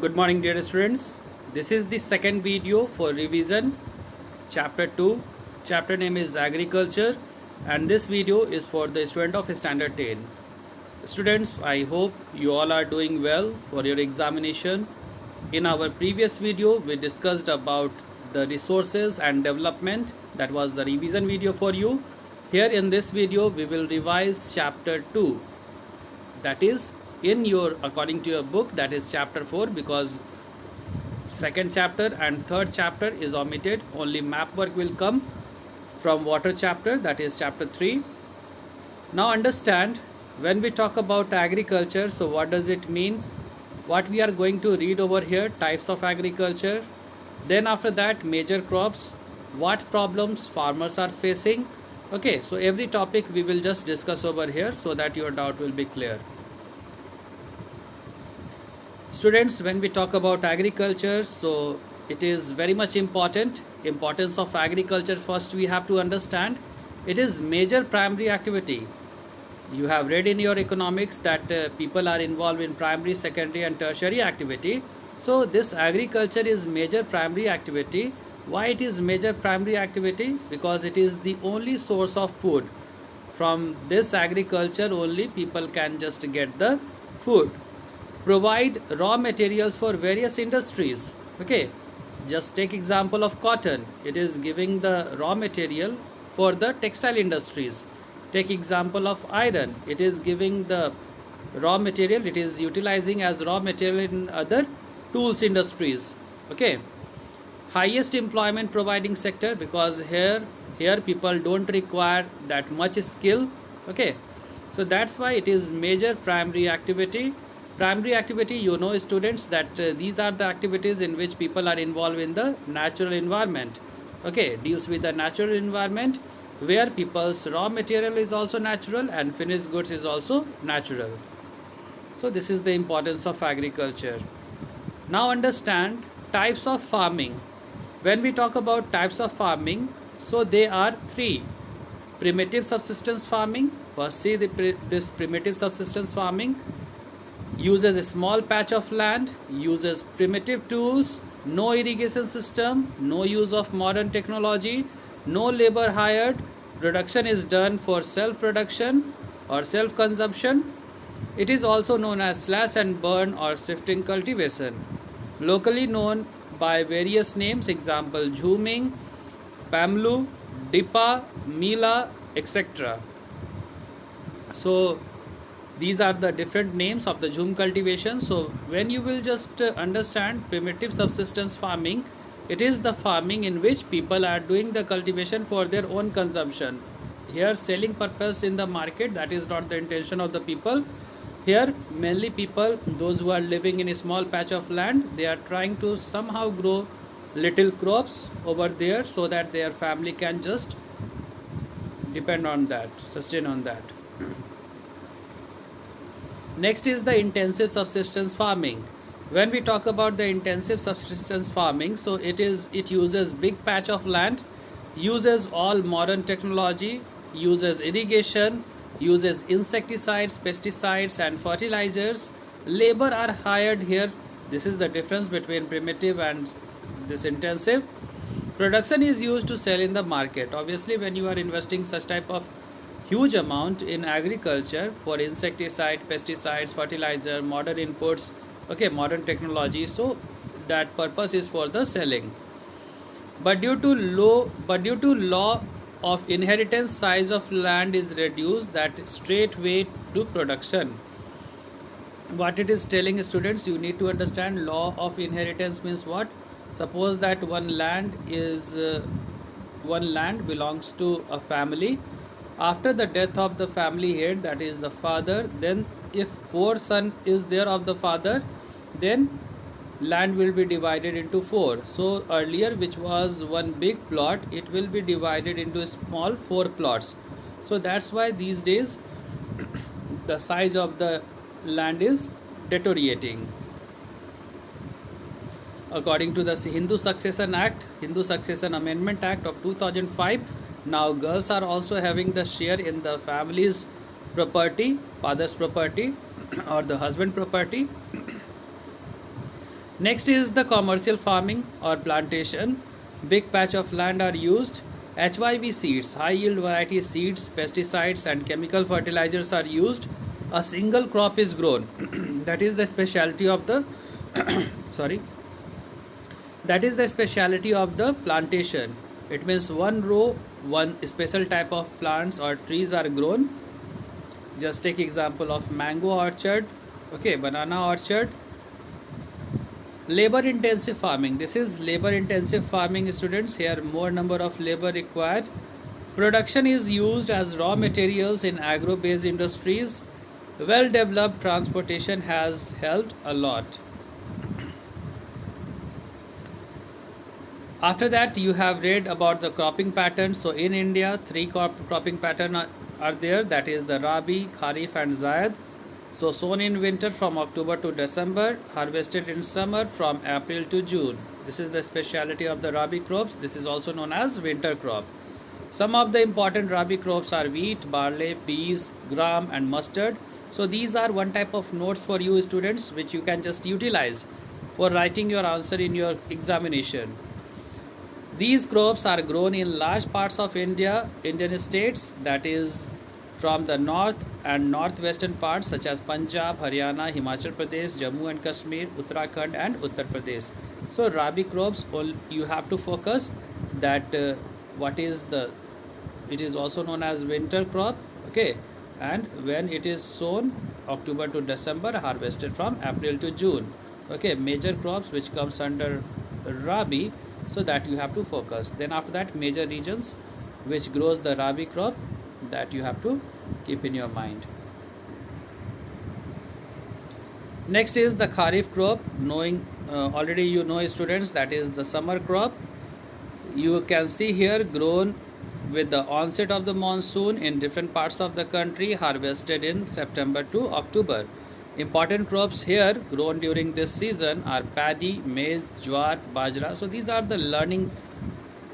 Good morning, dear students. This is the second video for revision chapter 2. Chapter name is Agriculture, and this video is for the student of standard 10. Students, I hope you all are doing well for your examination. In our previous video we discussed about the resources and development. That was the revision video for you. Here in this video we will revise chapter 2, that is in your according to your book, that is chapter 4, because second chapter and third chapter is omitted. Only map work will come from water chapter, that is chapter 3. Now understand, when we talk about agriculture, so what does it mean? What we are going to read over here: types of agriculture, then after that major crops, what problems farmers are facing. Okay, so every topic we will just discuss over here so that your doubt will be clear. Students, when we talk about agriculture, so it is very much importance of agriculture. First we have to understand it is major primary activity. You have read in your economics that people are involved in primary, secondary and tertiary activity. So this agriculture is major primary activity. Why it is major primary activity? Because it is the only source of food. From this agriculture only people can just get the food. Provide raw materials for various industries. Okay, just take example of cotton. It is giving the raw material for the textile industries. Take example of iron. It is giving the raw material, it is utilizing as raw material in other tools industries. Okay, highest employment providing sector, because here people don't require that much skill. Okay, so that's why it is major primary activity. Primary activity, you know students, that these are the activities in which people are involved in the natural environment. Okay, deals with the natural environment where people's raw material is also natural and finished goods is also natural. So this is the importance of agriculture. Now understand types of farming. When we talk about types of farming, so they are three. Primitive subsistence farming. First see this primitive subsistence farming uses a small patch of land, uses primitive tools, no irrigation system, no use of modern technology, no labor hired, production is done for self-production or self-consumption. It is also known as slash and burn or shifting cultivation. Locally known by various names, example Jhuming, Pamlu, Dipa, Mila, etc. So these are the different names of the Jhum cultivation. So when you will just understand primitive subsistence farming, it is the farming in which people are doing the cultivation for their own consumption. Here selling purpose in the market, that is not the intention of the people. Here mainly people, those who are living in a small patch of land, they are trying to somehow grow little crops over there so that their family can just depend on that, sustain on that. Next is the intensive subsistence farming. When we talk about the intensive subsistence farming, so it uses big patch of land, uses all modern technology, uses irrigation, uses insecticides, pesticides and fertilizers. Labor are hired here. This is the difference between primitive and this intensive. Production is used to sell in the market. Obviously when you are investing such type of huge amount in agriculture for insecticide, pesticides, fertilizer, modern inputs, okay, modern technology, so that purpose is for the selling. But due to law of inheritance, size of land is reduced, that straightway to production. What it is telling students, you need to understand law of inheritance means what. Suppose that one land belongs to a family. After the death of the family head, that is the father, then if 4 sons is there of the father, then land will be divided into 4. So earlier, which was one big plot, it will be divided into small 4 plots. So that's why these days the size of the land is deteriorating. According to the Hindu Succession Amendment Act of 2005, now girls are also having the share in the family's property, father's property or the husband property. Next is the commercial farming or plantation. Big patch of land are used. HYV seeds, high yield variety seeds, pesticides and chemical fertilizers are used. A single crop is grown. That is the specialty of the sorry. That is the specialty of the plantation. It means one row, one special type of plants or trees are grown. Just take example of mango orchard, okay, banana orchard. Labor intensive farming. This is labor intensive farming, students. Here more number of labor required. Production is used as raw materials in agro based industries. Well developed transportation has helped a lot. After that, you have read about the cropping patterns. So in India, three cropping patterns are there. That is the Rabi, Kharif and Zaid. So sown in winter from October to December, harvested in summer from April to June. This is the specialty of the Rabi crops. This is also known as winter crop. Some of the important Rabi crops are wheat, barley, peas, gram and mustard. So these are one type of notes for you students, which you can just utilize for writing your answer in your examination. These crops are grown in large parts of Indian states, that is from the north and northwestern parts such as Punjab, Haryana, Himachal Pradesh, Jammu and Kashmir, Uttarakhand and Uttar Pradesh. So Rabi crops, you have to focus that it is also known as winter crop, okay, and when it is sown October to December, harvested from April to June, okay, major crops which comes under Rabi. So that you have to focus. Then after that, major regions which grows the Rabi crop, that you have to keep in your mind. Next is the Kharif crop. Already you know students, that is the summer crop. You can see here grown with the onset of the monsoon in different parts of the country, harvested in September to October. Important crops here grown during this season are paddy, maize, jowar, bajra. So these are the learning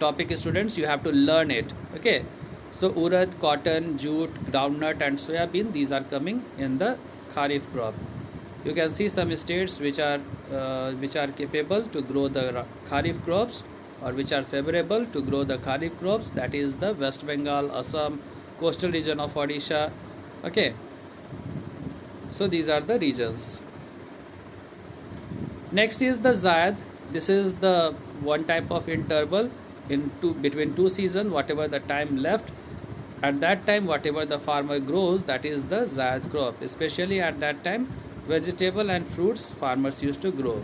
topic students, you have to learn it, okay. So urad, cotton, jute, groundnut and soybean, these are coming in the Kharif crop. You can see some states which are capable to grow the Kharif crops, or which are favorable to grow the Kharif crops, that is the West Bengal, Assam, coastal region of Odisha, okay. So these are the regions. Next is the Zaid. This is the one type of interval between two seasons, whatever the time left. At that time, whatever the farmer grows, that is the Zaid crop. Especially at that time, vegetable and fruits farmers used to grow.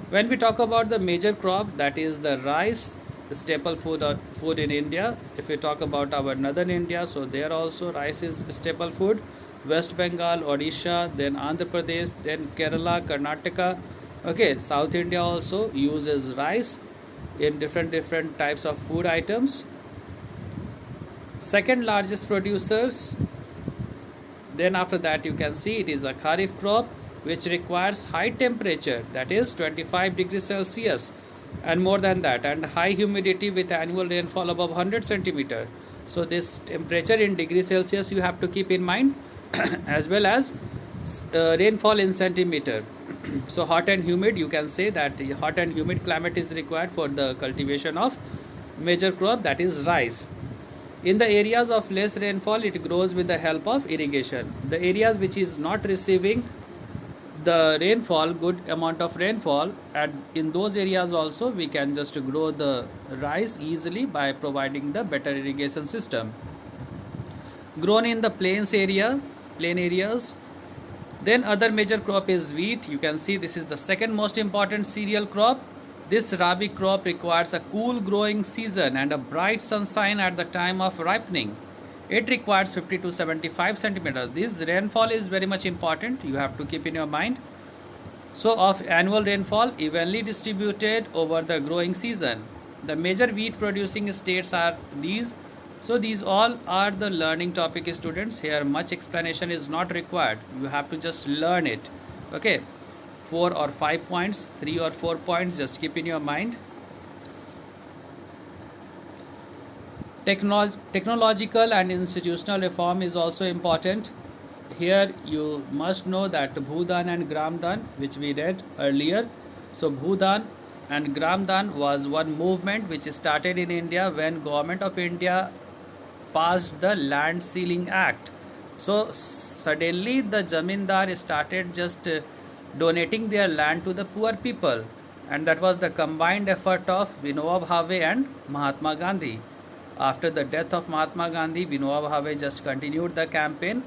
When we talk about the major crop, that is the rice, the staple food in India. If we talk about our northern India, so there also rice is staple food. West Bengal, Odisha, then Andhra Pradesh, then Kerala, Karnataka. Okay, South India also uses rice in different types of food items. Second largest producers. Then after that you can see it is a Kharif crop which requires high temperature, that is 25 degrees Celsius and more than that, and high humidity with annual rainfall above 100 centimeter. So this temperature in degrees Celsius you have to keep in mind as well as rainfall in centimeter. So hot and humid, you can say that hot and humid climate is required for the cultivation of major crop, that is rice. In the areas of less rainfall, it grows with the help of irrigation. The areas which is not receiving the rainfall, good amount of rainfall, and in those areas also we can just grow the rice easily by providing the better irrigation system. Grown in the plain areas. Then other major crop is wheat. You can see this is the second most important cereal crop. This Rabi crop requires a cool growing season and a bright sunshine at the time of ripening. It requires 50 to 75 centimeters. This rainfall is very much important. You have to keep in your mind. So of annual rainfall evenly distributed over the growing season. The major wheat producing states are these. So these all are the learning topic students. Here much explanation is not required. You have to just learn it. Okay. 4 or 5 points, 3 or 4 points, just keep in your mind. Technological and institutional reform is also important. here you must know that Bhudan and Gramdan, which we read earlier. So Bhudan and Gramdan was one movement which started in India when Government of India passed the Land Sealing Act. So suddenly the Zamindar started just donating their land to the poor people, and that was the combined effort of Vinoba Bhave and Mahatma Gandhi. After the death of Mahatma Gandhi, Vinoba Bhave just continued the campaign,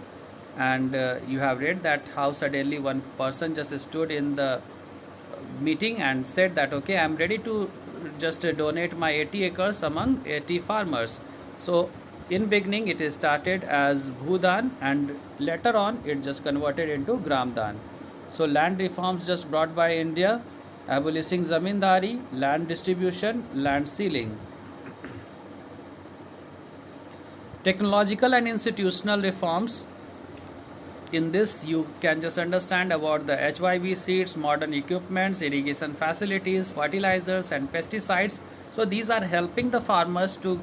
and you have read that how suddenly one person just stood in the meeting and said that okay, I am ready to just donate my 80 acres among 80 farmers. So in beginning it is started as Bhudan, and later on it just converted into Gramdan. So land reforms just brought by India, abolishing zamindari, land distribution, land sealing. Technological and institutional reforms. In this you can just understand about the HYV seeds, modern equipments, irrigation facilities, fertilizers and pesticides. So these are helping the farmers to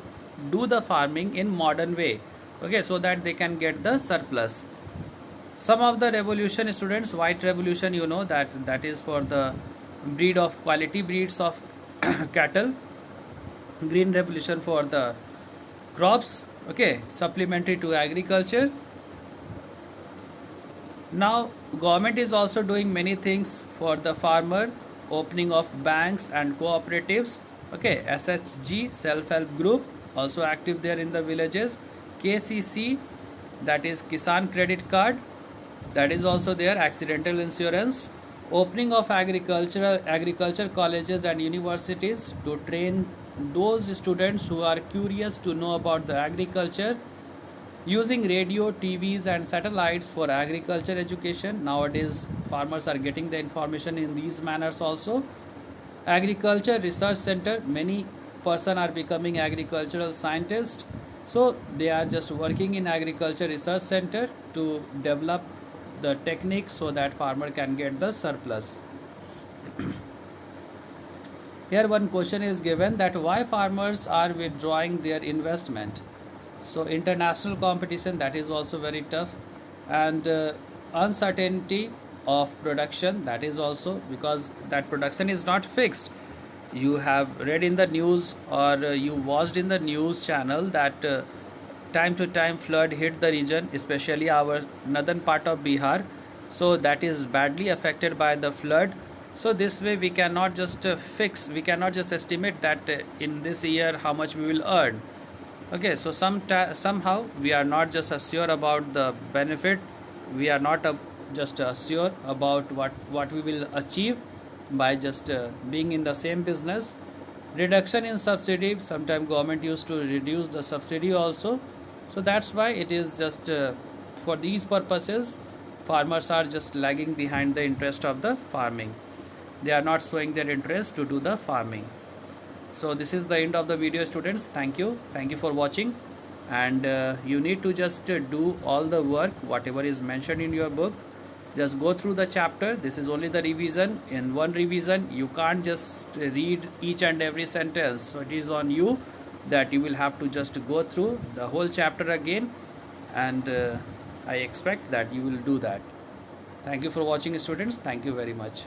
do the farming in modern way, okay, so that they can get the surplus. Some of the revolution, students, white revolution, you know that is for the breed of quality breeds of cattle. Green revolution for the crops, okay, supplementary to agriculture. Now government is also doing many things for the farmer, opening of banks and cooperatives, okay, SHG, self-help group, also active there in the villages. KCC, that is Kisan Credit Card, that is also there. Accidental insurance. Opening of agriculture colleges and universities to train those students who are curious to know about the agriculture. Using radio, TVs and satellites for agriculture education. Nowadays farmers are getting the information in these manners also. Agriculture research center, many person are becoming agricultural scientists, so they are just working in agriculture research center to develop the techniques so that farmer can get the surplus. Here one question is given that why farmers are withdrawing their investment. So international competition, that is also very tough, and uncertainty of production, that is also because that production is not fixed. You have read in the news or you watched in the news channel that time to time flood hit the region, especially our northern part of Bihar. So that is badly affected by the flood. So this way we cannot just we cannot just estimate that in this year how much we will earn. Okay, so somehow we are not just sure about the benefit, we are not just sure about what we will achieve by just being in the same business. Reduction in subsidy, sometimes government used to reduce the subsidy also, so that's why it is just for these purposes farmers are just lagging behind the interest of the farming. They are not showing their interest to do the farming. So this is the end of the video, students. Thank you for watching, and you need to just do all the work whatever is mentioned in your book. Just go through the chapter. This is only the revision. In one revision you can't just read each and every sentence, so it is on you that you will have to just go through the whole chapter again, and I expect that you will do that. Thank you for watching, students. Thank you very much.